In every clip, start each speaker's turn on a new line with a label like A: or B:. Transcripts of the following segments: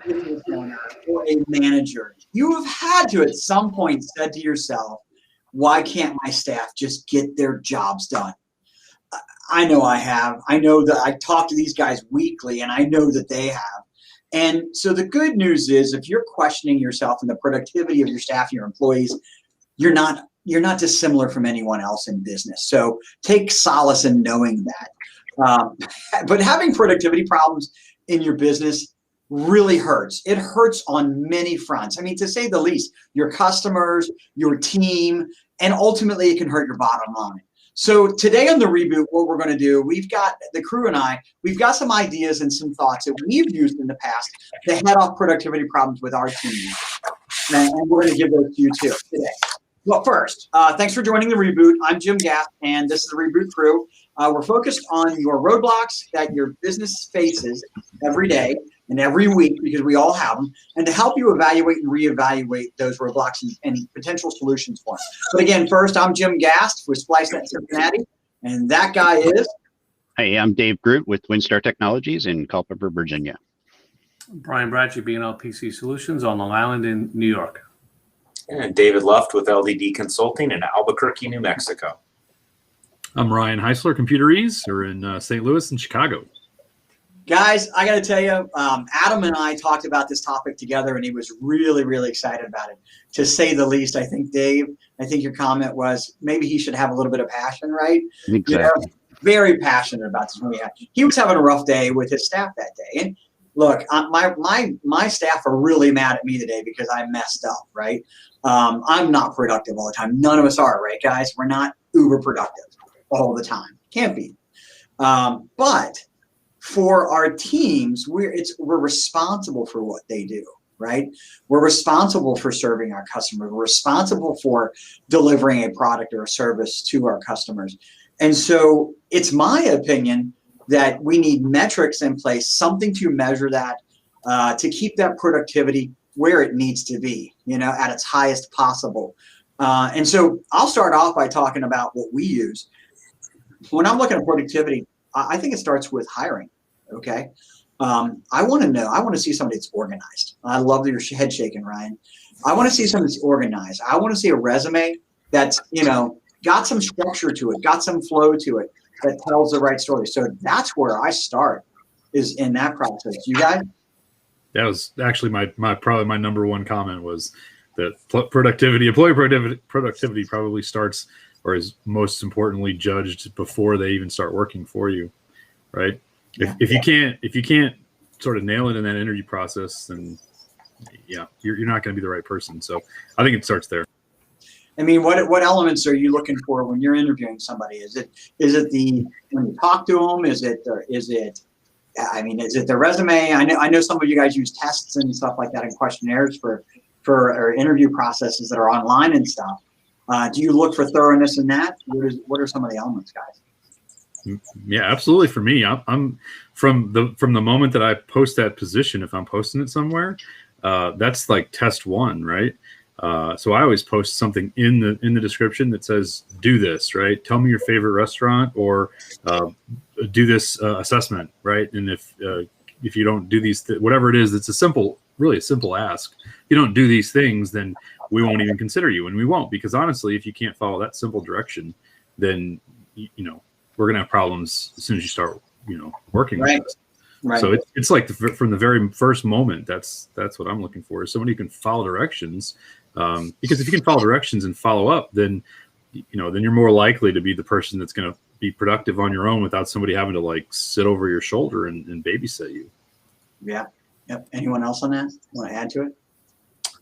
A: business owner or a manager, you have had to at some point said to yourself, why can't my staff just get their jobs done? I know I have. I know that I talk to these guys weekly, and I know that they have. And so the good news is, if you're questioning yourself and the productivity of your staff and your employees, you're not dissimilar from anyone else in business. So take solace in knowing that. But having productivity problems in your business really hurts. It hurts on many fronts. I mean, to say the least, your customers, your team, and ultimately it can hurt your bottom line. So today on the Reboot, what we're going to do, we've got the crew and we've got some ideas and some thoughts that we've used in the past to head off productivity problems with our team. And we're going to give those to you too today. Well, first, thanks for joining the Reboot. I'm Jim Gaff, and this is the Reboot crew. We're focused on your roadblocks that your business faces every day and every week, because we all have them, and to help you evaluate and reevaluate those roadblocks and potential solutions for them. But again, first, I'm Jim Gast with SpliceNet Cincinnati, and that guy is?
B: Hey, I'm Dave Groot with WinStar Technologies in Culpeper, Virginia.
C: Brian Bratchey, B&L PC Solutions on Long Island in New York.
D: And David Luft with LDD Consulting in Albuquerque, New Mexico.
E: I'm Ryan Heisler, Computerese. We're in St. Louis and Chicago.
A: Guys, I got to tell you, Adam and I talked about this topic together, and he was really, really excited about it, to say the least. I think, Dave, your comment was maybe he should have a little bit of passion, right?
B: Exactly.
A: You know, very passionate about this. He was having a rough day with his staff that day. And look, my staff are really mad at me today because I messed up, right? I'm not productive all the time. None of us are, right, guys? We're not uber productive all the time. Can't be. But for our teams, we're responsible for what they do, right? We're responsible for serving our customers. We're responsible for delivering a product or a service to our customers. And so it's my opinion that we need metrics in place, something to measure that, to keep that productivity where it needs to be, at its highest possible. And so I'll start off by talking about what we use. When I'm looking at productivity, I think it starts with hiring, okay? I want to see somebody that's organized. I love your head shaking, Ryan. I want to see somebody that's organized. I want to see a resume that's, got some structure to it, got some flow to it, that tells the right story. So that's where I start, is in that process. You guys?
E: That was actually probably my number one comment, was that employee productivity probably starts, or is most importantly judged, before they even start working for you, right? Yeah. If you can't sort of nail it in that interview process, then you're not going to be the right person. So I think it starts there.
A: I mean, what elements are you looking for when you're interviewing somebody? Is it when you talk to them? Is it the resume? I know some of you guys use tests and stuff like that and questionnaires for or interview processes that are online and stuff. Do you look for thoroughness in that? What are some of the elements, guys?
E: Yeah, absolutely. For me, I'm from the moment that I post that position, if I'm posting it somewhere, that's like test one, right? So I always post something in the description that says, do this, right? Tell me your favorite restaurant, or do this assessment, right? And if you don't do these, whatever it is, it's really a simple ask. If you don't do these things, then we won't even consider you, and we won't, because honestly, if you can't follow that simple direction, then we're gonna have problems as soon as you start working with us. Right. So it's like from the very first moment, that's what I'm looking for, is somebody who can follow directions. Because if you can follow directions and follow up, then you're more likely to be the person that's going to be productive on your own without somebody having to sit over your shoulder and babysit you.
A: Yeah. Yep. Anyone else on that want to add to it?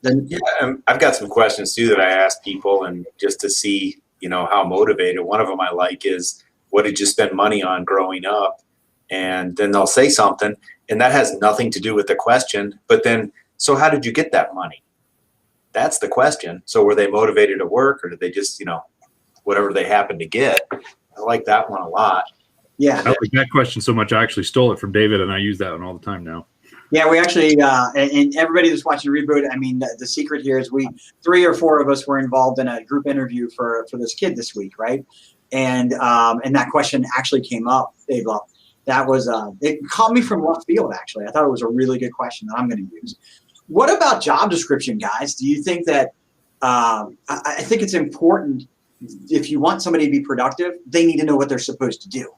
D: Yeah, I've got some questions too that I ask people, and just to see how motivated. One of them I like is, what did you spend money on growing up? And then they'll say something, and that has nothing to do with the question. But then, so how did you get that money? That's the question. So were they motivated to work, or did they just, whatever they happened to get? I like that one a lot.
A: Yeah.
E: I like that question so much, I actually stole it from David, and I use that one all the time now.
A: Yeah, we actually, and everybody that's watching Reboot, I mean, the secret here is 3 or 4 of us were involved in a group interview for this kid this week, right? And that question actually came up, Dave Love, That was it caught me from left field. Actually, I thought it was a really good question that I'm going to use. What about job description, guys? Do you think that I think it's important if you want somebody to be productive, they need to know what they're supposed to do,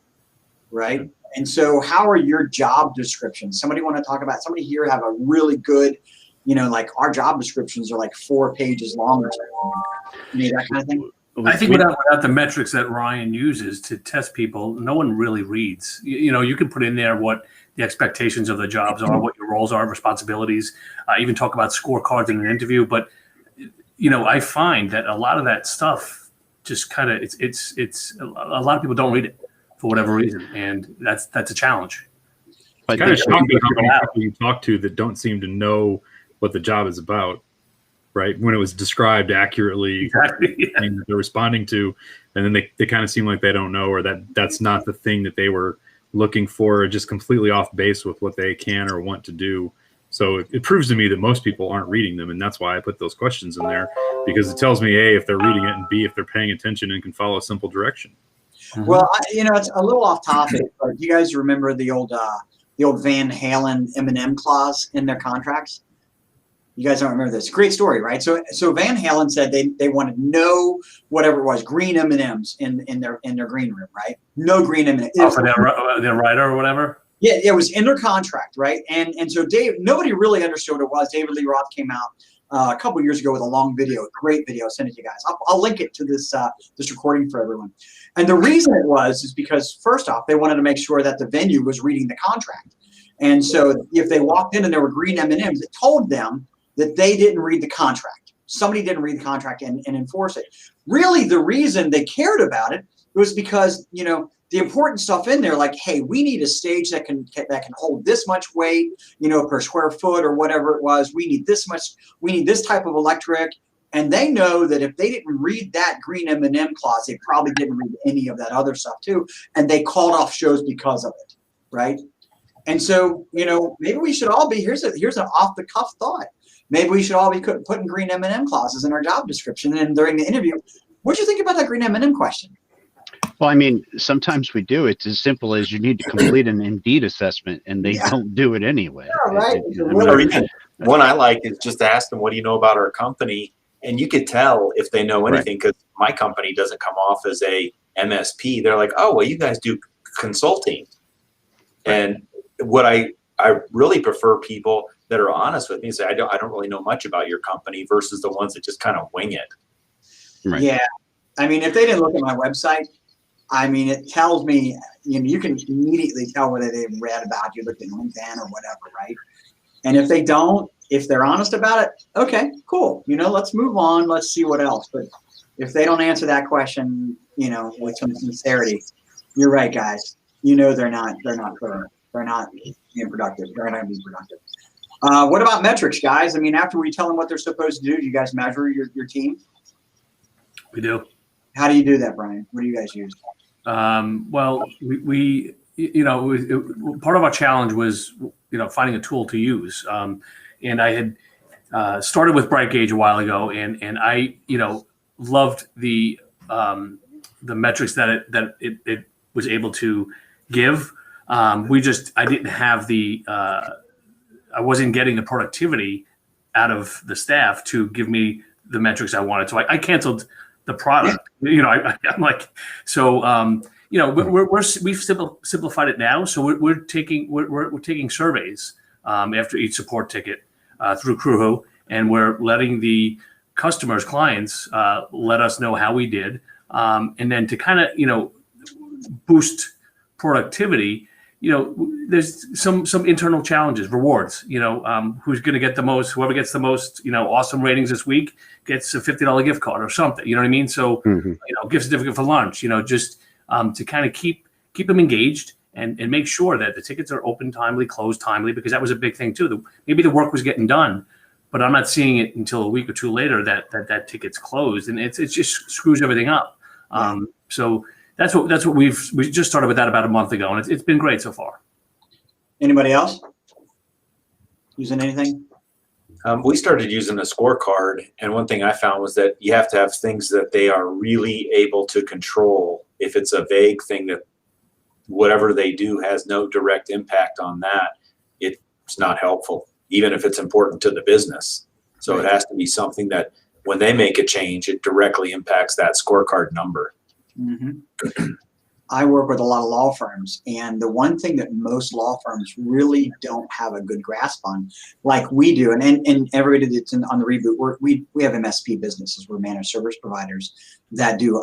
A: right? And so, how are your job descriptions? Somebody want to talk about? Somebody here have a really good, like our job descriptions are like 4 pages long or something. That kind of thing.
C: I think without the metrics that Ryan uses to test people, no one really reads. You can put in there what the expectations of the jobs are, what your roles are, responsibilities, even talk about scorecards in an interview. But, I find that a lot of that stuff just kind of, it's a lot of people don't read it for whatever reason. And that's a challenge.
E: But kind of shocking how many people you talk to that don't seem to know what the job is about. Right, when it was described accurately,
C: exactly, yeah.
E: That they're responding to, and then they kind of seem like they don't know, or that's not the thing that they were looking for, or just completely off base with what they can or want to do. So it proves to me that most people aren't reading them, and that's why I put those questions in there, because it tells me A, if they're reading it, and B, if they're paying attention and can follow a simple direction.
A: Mm-hmm. Well, it's a little off topic, but you guys remember the old Van Halen M&M clause in their contracts? You guys don't remember this? Great story, right? So Van Halen said they wanted no whatever it was, green M&Ms in their green room, right? No green M&Ms.
C: Oh, for their writer or whatever.
A: Yeah, it was in their contract, right? And so nobody really understood what it was. David Lee Roth came out a couple years ago with a long video, great video. I'll send it to you guys. I'll link it to this recording for everyone. And the reason it was is because first off, they wanted to make sure that the venue was reading the contract. And so if they walked in and there were green M&Ms, it told them that they didn't read the contract. Somebody didn't read the contract and enforce it. Really, the reason they cared about it was because, the important stuff in there, like, hey, we need a stage that can hold this much weight, per square foot or whatever it was. We need this much. We need this type of electric. And they know that if they didn't read that green M&M clause, they probably didn't read any of that other stuff too. And they called off shows because of it, right? And so, maybe we should all be, here's an off the cuff thought. Maybe we should all be putting green M&M clauses in our job description. And during the interview, what do you think about that green M&M question?
B: Well, I mean, sometimes we do. It's as simple as you need to complete an Indeed assessment, and they don't do it anyway.
A: Yeah, right.
D: One I like is just to ask them, what do you know about our company? And you could tell if they know anything, because my company doesn't come off as a MSP. They're like, oh, well, you guys do consulting. And what I really prefer people that are honest with me and say, I don't really know much about your company, versus the ones that just kind of wing it.
B: Right.
A: Yeah. I mean, if they didn't look at my website, it tells me, you can immediately tell whether they've read about you, looked at LinkedIn or whatever, right? And if they don't, if they're honest about it, okay, cool. Let's move on. Let's see what else. But if they don't answer that question, with some sincerity, you're right, guys. They're not clear. They're not being productive. They're not going to be productive. What about metrics, guys? After we tell them what they're supposed to do you guys measure your team?
C: We do.
A: How do you do that, Brian? What do you guys use?
C: Well, we part of our challenge was, finding a tool to use. And I had started with BrightGauge a while ago, and I, loved the metrics that it was able to give. I didn't have I wasn't getting the productivity out of the staff to give me the metrics I wanted. So I canceled the product. I'm like, so we've simplified it now. So we're taking surveys after each support ticket through Crewho, and we're letting the clients let us know how we did, and then to kind of boost productivity. There's some internal challenges, rewards, who's going to get the most, whoever gets the most, awesome ratings this week gets a $50 gift card or something, you know what I mean? So, gift certificate for lunch, just to kind of keep them engaged and make sure that the tickets are open timely, closed timely, because that was a big thing too. Maybe the work was getting done, but I'm not seeing it until a week or two later that ticket's closed, and it just screws everything up. So that's what we just started with that about a month ago, and it's been great so far.
A: Anybody else using anything?
D: We started using a scorecard, and one thing I found was that you have to have things that they are really able to control. If it's a vague thing that whatever they do has no direct impact on that, it's not helpful, even if it's important to the business. So it has to be something that when they make a change, it directly impacts that scorecard number.
A: Mm-hmm. I work with a lot of law firms, and the one thing that most law firms really don't have a good grasp on, like we do, and everybody that's on the Reboot, we have MSP businesses. We're managed service providers that do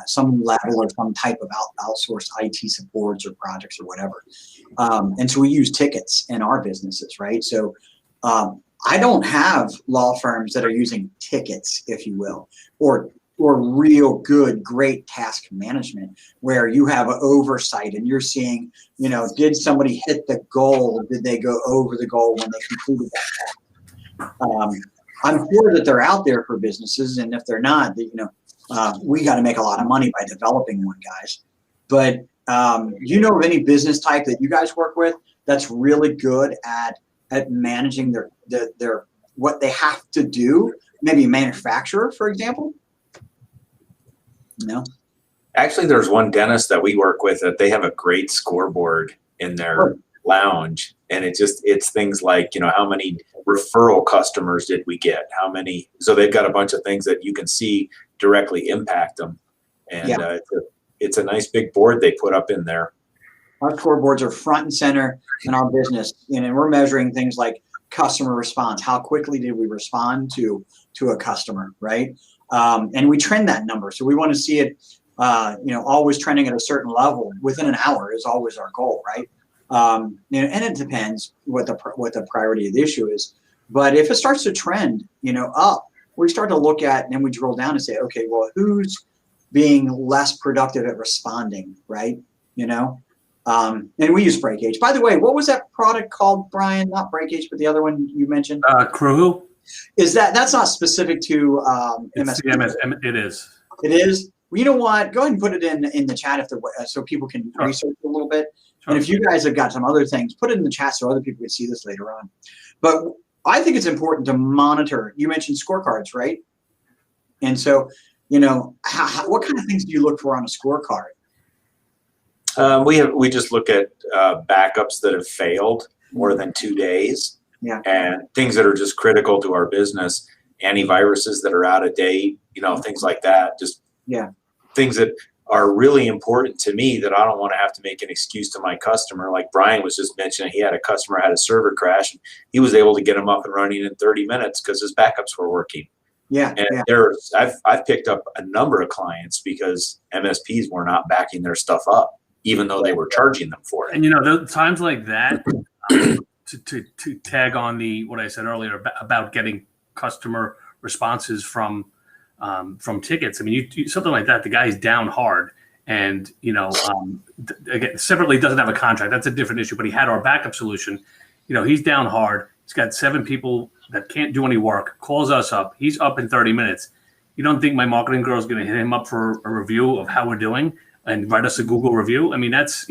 A: some level or some type of outsourced IT supports or projects or whatever. And so we use tickets in our businesses, right? So I don't have law firms that are using tickets, if you will, or real good, great task management where you have an oversight and you're seeing, did somebody hit the goal? Did they go over the goal when they completed that task? I'm sure that they're out there for businesses, and if they're not, we got to make a lot of money by developing one, guys. But you know of any business type that you guys work with that's really good at managing their what they have to do? Maybe a manufacturer, for example. No.
D: Actually, there's one dentist that we work with that they have a great scoreboard in their lounge, and it's things like, how many referral customers did we get? How many? So they've got a bunch of things that you can see directly impact them, and it's a nice big board they put up in there.
A: Our scoreboards are front and center in our business, and we're measuring things like customer response. How quickly did we respond to a customer, right? And we trend that number. So we want to see it, always trending at a certain level within an hour is always our goal, right? And it depends what the priority of the issue is. But if it starts to trend, up, we start to look at, and we drill down and say, okay, well, who's being less productive at responding, right? And we use BreakAge. By the way, what was that product called, Brian? Not BreakAge, but the other one you mentioned?
C: Crew.
A: Is that's not specific to
C: MSP? It is.
A: It is. Well, you know what? Go ahead and put it in the chat so people can research a little bit. Sure. And if you guys have got some other things, put it in the chat so other people can see this later on. But I think it's important to monitor. You mentioned scorecards, right? And so, what kind of things do you look for on a scorecard?
D: We just look at backups that have failed more than 2 days.
A: Yeah.
D: And things that are just critical to our business, antiviruses that are out of date, things like that. Just things that are really important to me that I don't want to have to make an excuse to my customer. Like Brian was just mentioning, he had a customer had a server crash, and he was able to get them up and running in 30 minutes because his backups were working.
A: Yeah.
D: And I've picked up a number of clients because MSPs were not backing their stuff up, even though they were charging them for it.
C: And the times like that. To tag on what I said earlier about getting customer responses from tickets. I mean, you something like that. The guy's down hard, and again, separately doesn't have a contract. That's a different issue. But he had our backup solution. He's down hard. He's got 7 people that can't do any work. Calls us up. He's up in 30 minutes. You don't think my marketing girl is going to hit him up for a review of how we're doing and write us a Google review? I mean, that's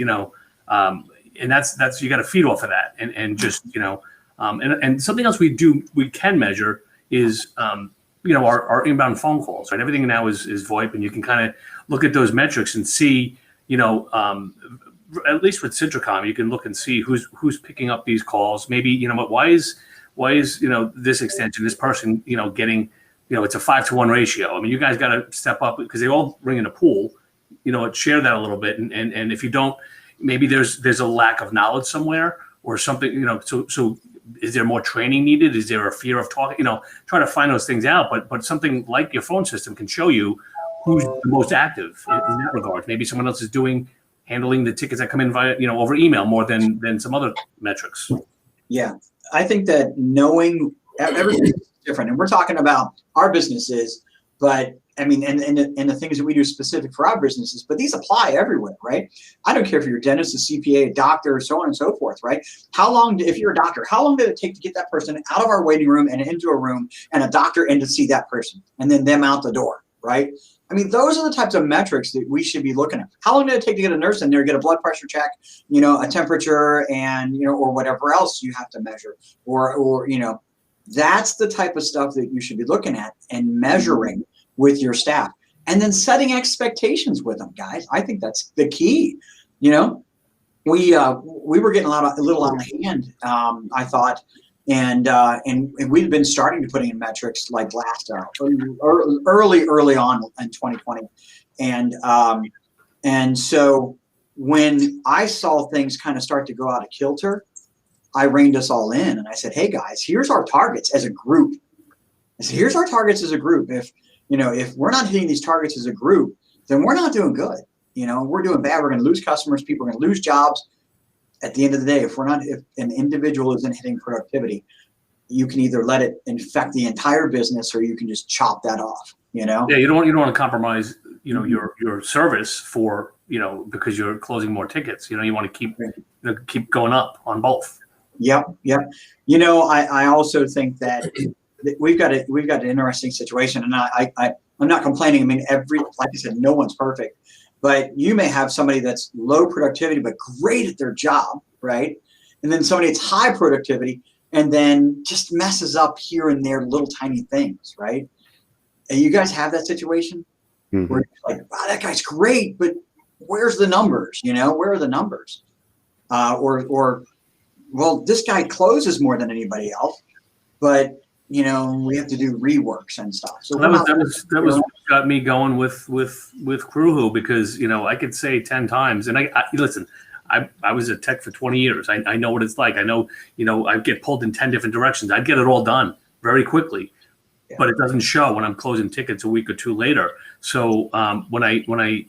C: and that's you got to feed off of that, and just and something else we can measure is our inbound phone calls, right? Everything now is VoIP, and you can kind of look at those metrics and see at least with Citricom you can look and see who's picking up these calls. Maybe why is this extension, this person getting it's a 5-to-1 ratio. I mean, you guys got to step up because they all ring in a pool. Share that a little bit, and if you don't. Maybe there's a lack of knowledge somewhere or something, so is there more training needed? Is there a fear of talking, try to find those things out, but something like your phone system can show you who's the most active in that regard. Maybe someone else is handling the tickets that come in via, over email more than some other metrics.
A: Yeah. I think that knowing everything is different, and we're talking about our businesses, but I mean, and the things that we do specific for our businesses, but these apply everywhere, right? I don't care if you're a dentist, a CPA, a doctor, so on and so forth, right? If you're a doctor, how long did it take to get that person out of our waiting room and into a room and a doctor in to see that person and then them out the door, right? I mean, those are the types of metrics that we should be looking at. How long did it take to get a nurse in there, get a blood pressure check, a temperature, and, or whatever else you have to measure, or that's the type of stuff that you should be looking at and measuring with your staff, and then setting expectations with them, guys. I think that's the key. we were getting a little out of hand, I thought, and we'd been starting to put in metrics like last early on in 2020, and so when I saw things kind of start to go out of kilter, I reined us all in and I said, hey guys, here's our targets as a group. I said, here's our targets as a group. If we're not hitting these targets as a group, then we're not doing good. We're doing bad. We're going to lose customers. People are going to lose jobs. At the end of the day, if an individual isn't hitting productivity, you can either let it infect the entire business or you can just chop that off.
C: Yeah, you don't want to compromise, your service for, because you're closing more tickets. You want to keep going up on both.
A: Yep. I also think that we've got an interesting situation, and I'm not complaining. I mean, like I said, no one's perfect, but you may have somebody that's low productivity but great at their job, right? And then somebody that's high productivity and then just messes up here and there little tiny things, right? And you guys have that situation where you're like, wow, that guy's great, but where's the numbers? Where are the numbers? Well, this guy closes more than anybody else, but we have to do reworks and stuff. So
C: that was what got me going with Crewwho, because I could say 10 times, and I listen. I was a tech for 20 years. I know what it's like. I know I get pulled in 10 different directions. I'd get it all done very quickly, but it doesn't show when I'm closing tickets a week or two later. So when I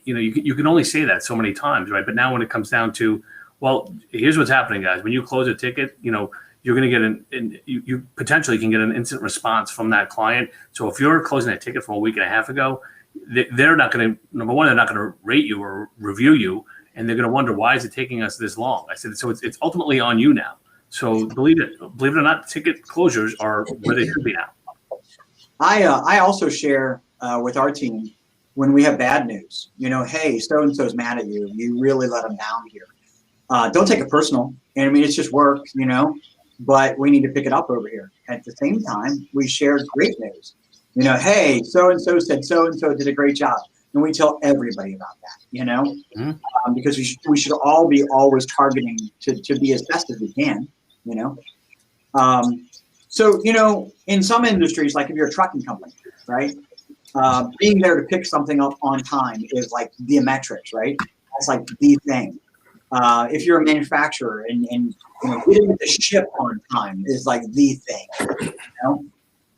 C: you can only say that so many times, right? But now when it comes down to, well, here's what's happening, guys. When you close a ticket, you're going to get you potentially can get an instant response from that client. So if you're closing a ticket from a week and a half ago, they're not going to, number one, they're not going to rate you or review you, and they're going to wonder, why is it taking us this long? I said, so it's ultimately on you now. So believe it or not, ticket closures are where they should be now.
A: I also share with our team when we have bad news. Hey, so and so's mad at you. You really let them down here. Don't take it personal. And I mean, it's just work, but we need to pick it up over here. At the same time, we share great news. Hey, so-and-so said so-and-so did a great job. And we tell everybody about that, because we should all be always targeting to be as best as we can, So, in some industries, like if you're a trucking company, right, being there to pick something up on time is like the metrics, right? That's like the thing. If you're a manufacturer and getting the ship on time is like the thing.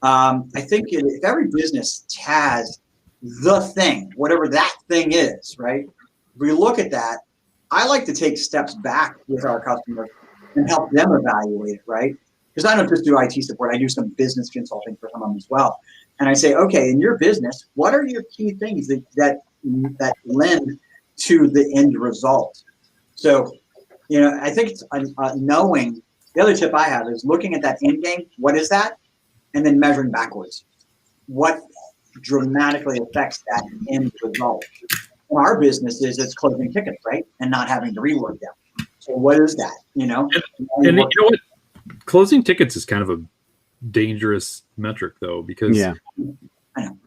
A: I think if every business has the thing, whatever that thing is, right? If we look at that, I like to take steps back with our customers and help them evaluate it, right? Because I don't just do IT support, I do some business consulting for some of them as well. And I say, okay, in your business, what are your key things that lend to the end result? So, I think it's knowing. The other tip I have is looking at that end game. What is that? And then measuring backwards. What dramatically affects that end result? In our business is it's closing tickets, right? And not having to rework them. So what is that?
E: And you know what? Closing tickets is kind of a dangerous metric, though, because
A: I know.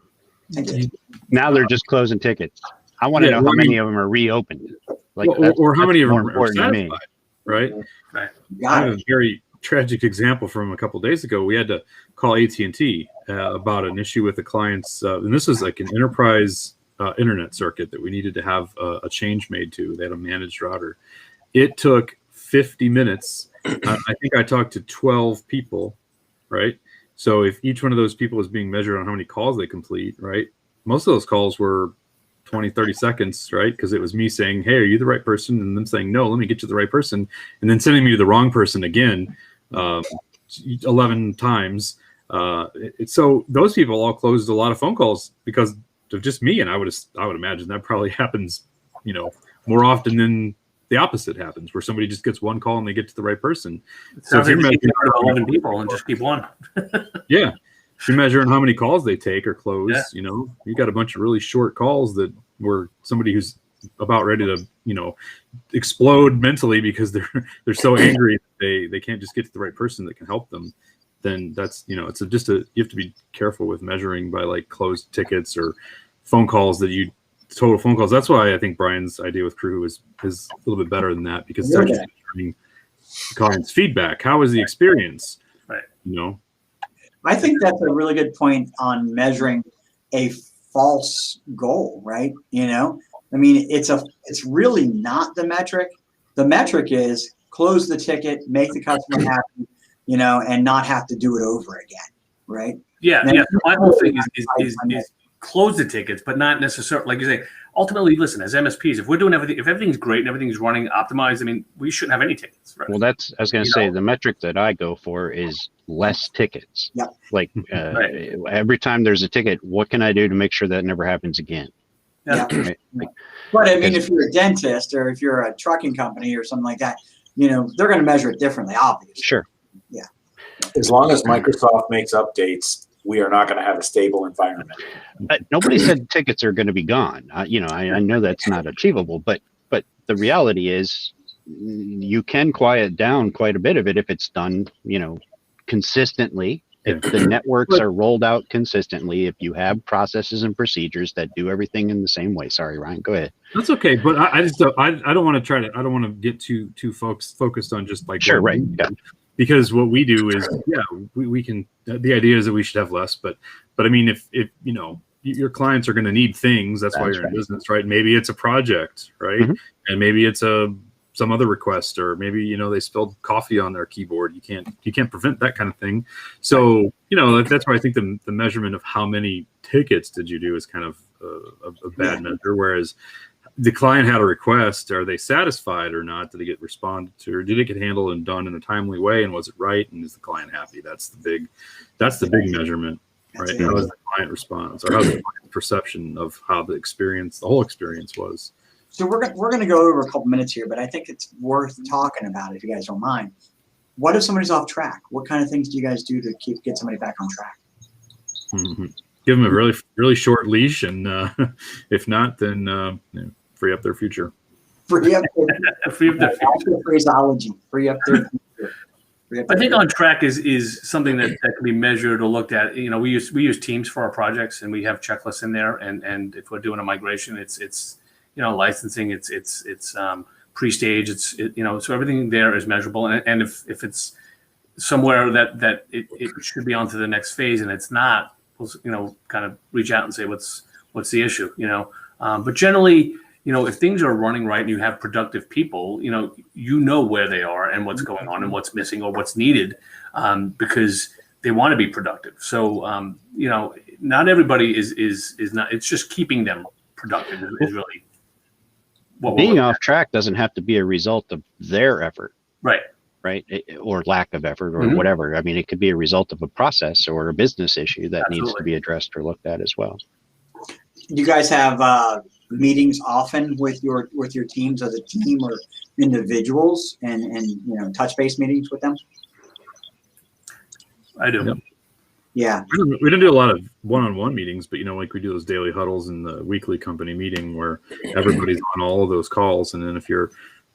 B: Now they're just closing tickets. I want to know how many of them are reopened.
E: Or how many of them are
B: satisfied,
E: right? I have a very tragic example from a couple of days ago. We had to call AT&T about an issue with the clients, and this was like an enterprise internet circuit that we needed to have a change made to. They had a managed router. It took 50 minutes. I think I talked to 12 people, right? So if each one of those people was being measured on how many calls they complete, right? Most of those calls were 20, 30 seconds, right? Because it was me saying, hey, are you the right person? And them saying, no, let me get you the right person. And then sending me to the wrong person again 11 times. So those people all closed a lot of phone calls because of just me. And I would imagine that probably happens, more often than the opposite happens, where somebody just gets one call and they get to the right person.
C: So if you're measuring 11 people and just keep one.
E: Yeah. If you're measuring how many calls they take or close, you got a bunch of really short calls that were somebody who's about ready to, explode mentally because they're so angry that they can't just get to the right person that can help them. Then that's, you have to be careful with measuring by like closed tickets or phone calls that you total phone calls. That's why I think Brian's idea with Crew is a little bit better than that, because it's actually measuring the client's feedback. How was the experience?
C: Right.
E: You know,
A: I think that's a really good point on measuring a false goal, right? You know, I mean, it's really not the metric. The metric is close the ticket, make the customer happy, you know, and not have to do it over again, right?
C: Yeah, yeah. My whole thing is close the tickets, but not necessarily, like you say, ultimately, listen, as MSPs, if we're doing everything, if everything's great and everything's running optimized, I mean, we shouldn't have any tickets, right?
B: Well, I was going to say, the metric that I go for is less tickets.
A: Yep.
B: Like
C: Right.
B: every time there's a ticket, what can I do to make sure that never happens again?
A: Yeah.
B: Right? Like,
A: But I mean, if you're a dentist or if you're a trucking company or something like that, you know, they're going to measure it differently, obviously.
B: sure.
A: Yeah.
D: As long as Microsoft makes updates, we are not going to have a stable environment.
B: Nobody said tickets are going to be gone. You know, I know that's not achievable, but the reality is you can quiet down quite a bit of it if it's done, you know, consistently. If the networks are rolled out consistently, if you have processes and procedures that do everything in the same way. Sorry, Ryan, go ahead.
E: that's okay. But I just don't want to I don't want to get too focused on just like
B: Sure, right. Yeah.
E: Because what we do is, we can. The idea is that we should have less, but I mean, if you know, your clients are going to need things, that's why you're in business, right? Maybe it's a project, right?
B: Mm-hmm.
E: And maybe it's some other request, or maybe, you know, they spilled coffee on their keyboard. You can't prevent that kind of thing. So, you know, that's why I think the measurement of how many tickets did you do is kind of a bad measure. Whereas the client had a request, are they satisfied or not? Did it get responded to, or did it get handled and done in a timely way? And was it right? And is the client happy? That's the big measurement, right? How does the client response, or how's the client's perception of how the whole experience was?
A: So we're going to go over a couple minutes here, but I think it's worth talking about, if you guys don't mind. What if somebody's off track? What kind of things do you guys do to get somebody back on track?
E: Mm-hmm. Give them a really, really short leash, and if not, then free up their future.
A: Free up their phraseology. Free up their future.
C: I think on track is something that can be measured or looked at. You know, we use Teams for our projects, and we have checklists in there. And if we're doing a migration, it's you know, licensing, it's pre-stage, you know, so everything there is measurable. And if it's somewhere that it should be on to the next phase and it's not, we'll, you know, kind of reach out and say what's the issue, you know. But generally, you know, if things are running right and you have productive people, you know where they are and what's going on and what's missing or what's needed, because they want to be productive. So you know, not everybody is not. It's just keeping them productive is really what
B: being off track doesn't have to be a result of their effort,
C: right,
B: or lack of effort, or whatever. I mean, it could be a result of a process or a business issue that needs to be addressed or looked at as well.
A: You guys have meetings often with your teams as a team or individuals, and you know, touch base meetings with them?
C: I do.
E: Yep.
A: Yeah.
E: We don't do a lot of one-on-one meetings, but, you know, like we do those daily huddles and the weekly company meeting where everybody's on all of those calls. And then if you're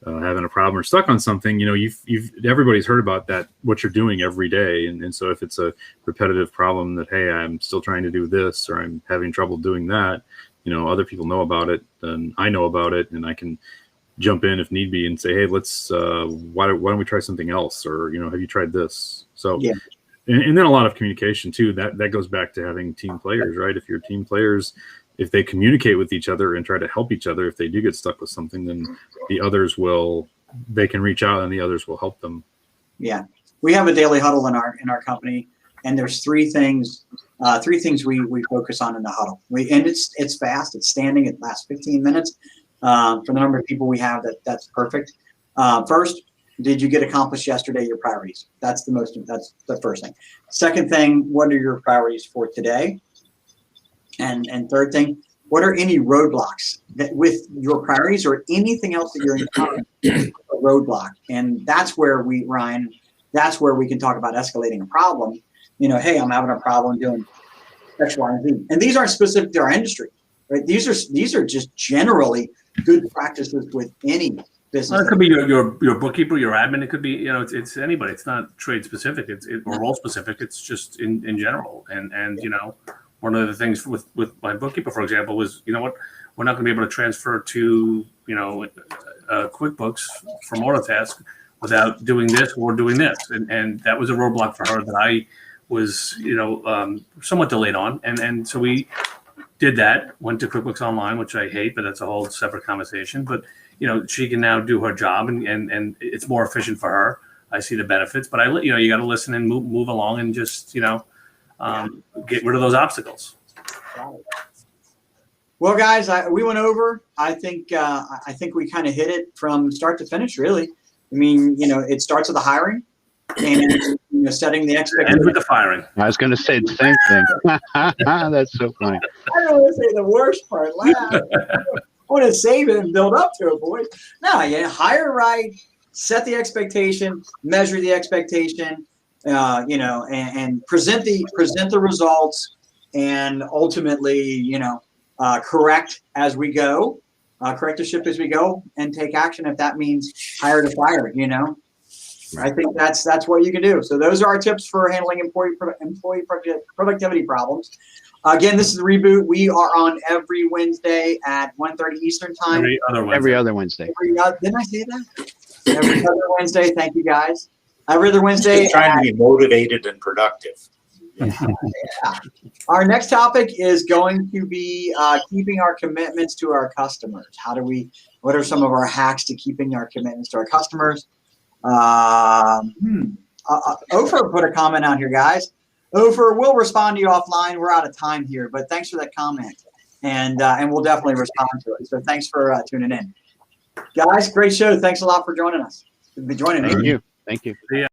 E: having a problem or stuck on something, you know, everybody's heard about that, what you're doing every day. And so if it's a repetitive problem that, hey, I'm still trying to do this, or I'm having trouble doing that, you know, other people know about it, and I know about it, and I can jump in if need be and say, hey, let's, why don't we try something else? Or, you know, have you tried this? So,
A: yeah.
E: And then a lot of communication too. That goes back to having team players, right? If your team players, if they communicate with each other and try to help each other, if they do get stuck with something, then the others they can reach out and the others will help them.
A: Yeah, we have a daily huddle in our company, and there's three things we focus on in the huddle. It's fast. It's standing. It lasts 15 minutes. For the number of people we have, that's perfect. First, did you get accomplished yesterday your priorities? That's the first thing. Second thing, what are your priorities for today? And third thing, what are any roadblocks that with your priorities or anything else that you're encountering a roadblock? And that's where we can talk about escalating a problem. You know, hey, I'm having a problem doing X, Y, and Z. And these aren't specific to our industry, right? These are just generally good practices with any business.
C: Well, it could be your bookkeeper, your admin. It could be, you know, it's anybody. It's not trade specific. It's or role specific. It's just in general. And you know, one of the things with my bookkeeper, for example, was, you know what, we're not going to be able to transfer to, QuickBooks from Autotask without doing this or doing this. And that was a roadblock for her that I was, somewhat delayed on. And so we did that, went to QuickBooks Online, which I hate, but that's a whole separate conversation. But, she can now do her job and it's more efficient for her. I see the benefits, but you got to listen and move along and just, get rid of those obstacles.
A: Well, guys, we went over. I think we kind of hit it from start to finish, really. I mean, it starts with the hiring and setting the expectations.
C: And with the firing.
B: I was going to say the same thing. That's so funny.
A: I don't want to say the worst part. Laugh. I want to save it and build up to it, boys. No, hire right, set the expectation, measure the expectation, and present the results, and ultimately, correct as we go, correct the ship as we go, and take action if that means hire to fire. I think that's what you can do. So those are our tips for handling employee productivity problems. Again, this is the Reboot. We are on every Wednesday at 1:30 Eastern time.
B: Every other Wednesday.
A: Didn't I say that? Every other Wednesday. Thank you, guys. Every other Wednesday.
D: Just trying to be motivated and productive.
A: Yeah. Our next topic is going to be keeping our commitments to our customers. What are some of our hacks to keeping our commitments to our customers? Ofer put a comment out here, guys. Ofer, we'll respond to you offline. We're out of time here, but thanks for that comment, and we'll definitely respond to it. So thanks for tuning in, guys. Great show. Thanks a lot for joining us.
B: Thank you. Thank you.
C: Yeah.